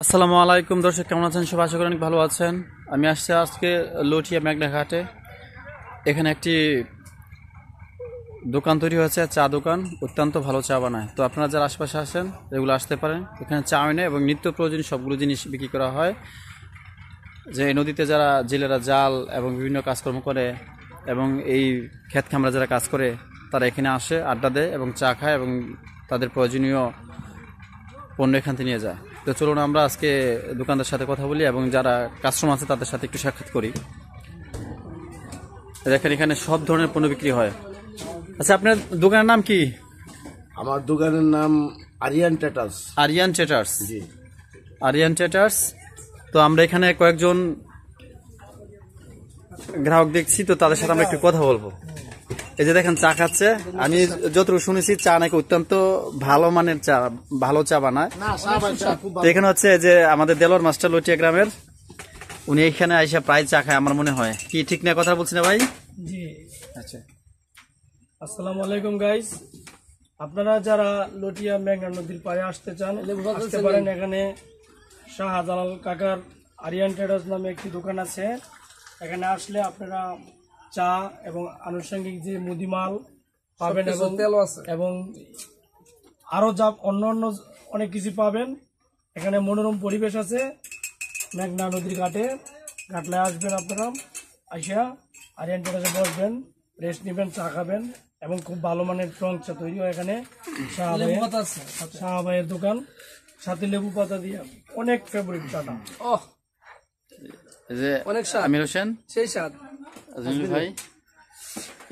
আসসালামু আলাইকুম দর্শক, কেমন আছেন সবাই? আশা করি অনেক ভালো আছেন। আমি আসছি আজকে লটিয়া মেঘনা ঘাটে। এখানে একটি দোকান তৈরি হয়েছে, চা দোকান। অত্যন্ত ভালো চা বানায়। তো আপনারা যারা আশপাশে আসেন এগুলো আসতে পারেন। এখানে চা এনে এবং নিত্য প্রয়োজনীয় সবগুলো জিনিস বিক্রি করা হয়। যে এই নদীতে যারা জেলেরা জাল এবং বিভিন্ন কাজকর্ম করে এবং এই ক্ষেত খামারা যারা কাজ করে তারা এখানে আসে, আড্ডা দেয় এবং চা খায় এবং তাদের প্রয়োজনীয় পণ্য এখান থেকে নিয়ে যায়। তো চলুন আমরা আজকে দোকানদার সাথে কথা বলি এবং যারা কাস্টমার আছে তাদের সাথে একটু সাক্ষাৎ করি। দেখেন এখানে সব ধরনের পণ্য বিক্রি হয়। আচ্ছা, আপনার দোকানের নাম কি? আমার দোকানের নাম আরিয়ান ট্রেডার্স। আরিয়ান ট্রেডার্স। জি, আরিয়ান ট্রেডার্স। তো আমরা এখানে কয়েকজন গ্রাহক দেখছি, তো তাদের সাথে আমরা একটু কথা বলবো। এই যে দেখেন চা খাচ্ছে। আমি যতটুকু শুনেছি চা নাকি অত্যন্ত ভালো মানের চা, ভালো চা বানায়। তো এখানে হচ্ছে যে আমাদের দেলোয়ার মাস্টার লটিয়া গ্রামের, উনি এখানে আইসা প্রায় চা খায় আমার মনে হয়। কি ঠিক না কথা বলছি না ভাই? জি, আচ্ছা, আসসালামু আলাইকুম গাইস। আপনারা যারা লটিয়া মেঘনা নদীর পাড়ে আসতে চান আসতে পারেন। এখানে শাহজালাল কাকার আরিয়ান ট্রেডার্স নামে একটি দোকান আছে। এখানে আসলে আপনারা চা এবং আনুষঙ্গিক যে মুদিমাল পাবেন এবং আরো যা অন্য অন্য অনেক কিছু পাবেন। এখানে মনোরম পরিবেশ আছে মেঘনা নদীর ঘাটে। ঘাটলে আসবেন আপনারা, আইসা আরিয়ান ট্রেডার্সে বসবেন, রেস্ট নেবেন, চা খাবেন এবং খুব ভালো মানের টং চা তৈরি হয় এখানে। শাহবাইয়ের দোকান, সাথে লেবু পাতা দিয়ে অনেক ফেভারিট চাটা। এই যে আমির হোসেন, সেই স্বাদ আজমির ভাই।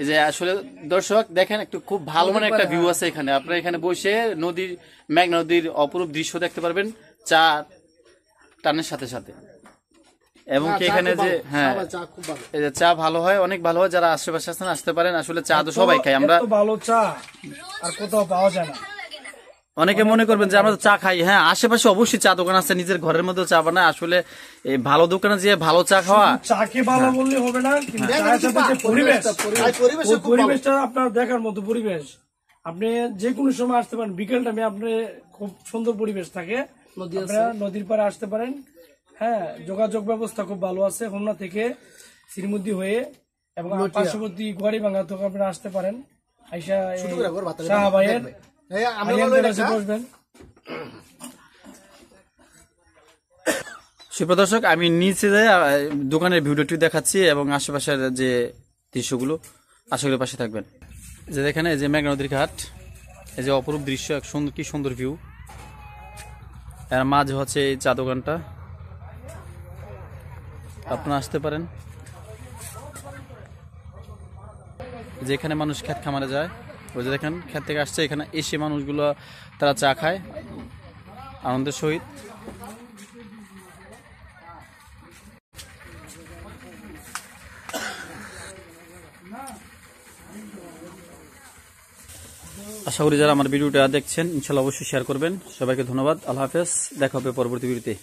এই যে আসলে দর্শক দেখেন একটু খুব ভালো মানের একটা ভিউ আছে এখানে। আপনারা এখানে বসে নদীর, মেঘনা নদীর অপরূপ দৃশ্য দেখতে পারবেন চা টানের সাথে সাথে। এবং কি এখানে যে হ্যাঁ, এই যে চা ভালো হয়, অনেক ভালো হয়। যারা আশেপাশে আছেন আসতে পারেন। আসলে চা তো সবাই খাই আমরা, ভালো চা আর কোথাও পাওয়া যায় না। অনেকে মনে করবেন যে আমরা তো চা খাই। হ্যাঁ, আশেপাশে অবশ্যই চা দোকান আছে, নিজের ঘরের মধ্যে চা বানায়। আসলে এই ভালো দোকানে যে ভালো চা খাওয়া, চাকে ভালো বললে হবে না, কিন্তু চায়ের সাথে যে পরিবেশ, ওই পরিবেশটা আপনার দেখার মতো পরিবেশ। আপনি যে কোনো সময় আসতে পারেন, বিকেল টাইমে আপনি খুব সুন্দর পরিবেশ থাকে, আপনারা নদীর পাড়ে আসতে পারেন। হ্যাঁ, যোগাযোগ ব্যবস্থা খুব ভালো আছে হোমনা থেকে শ্রীমুদ্দি হয়ে এবং পার্শ্ববর্তী গোয়ারিভাঙ্গা থেকে আপনারা আসতে পারেন। আইসা শাহবাইয়ের বসবেন। সুপ্রদর্শক, আমি নিচে দোকানের ভিডিওটি দেখাচ্ছি এবং আশেপাশের যে দৃশ্যগুলো, আশা করি পাশে থাকবেন। যে এখানে যে মেঘনা নদীর ঘাট, এই যে অপরূপ দৃশ্য, এক সুন্দর, কি সুন্দর ভিউ। এর মাঝে হচ্ছে এই চা দোকানটা, আপনারা আসতে পারেন। যেখানে মানুষ ক্ষেত খামারে যায়, ওই যে দেখেন ক্ষেত থেকে আসছে, এখানে এসে মানুষগুলো তারা চা খায় আনন্দের সহিত। আশা করি যারা আমার ভিডিওটা দেখছেন ইনশাল্লাহ অবশ্যই শেয়ার করবেন। সবাইকে ধন্যবাদ। আল্লাহ হাফেজ। দেখা হবে পরবর্তী ভিডিওতে।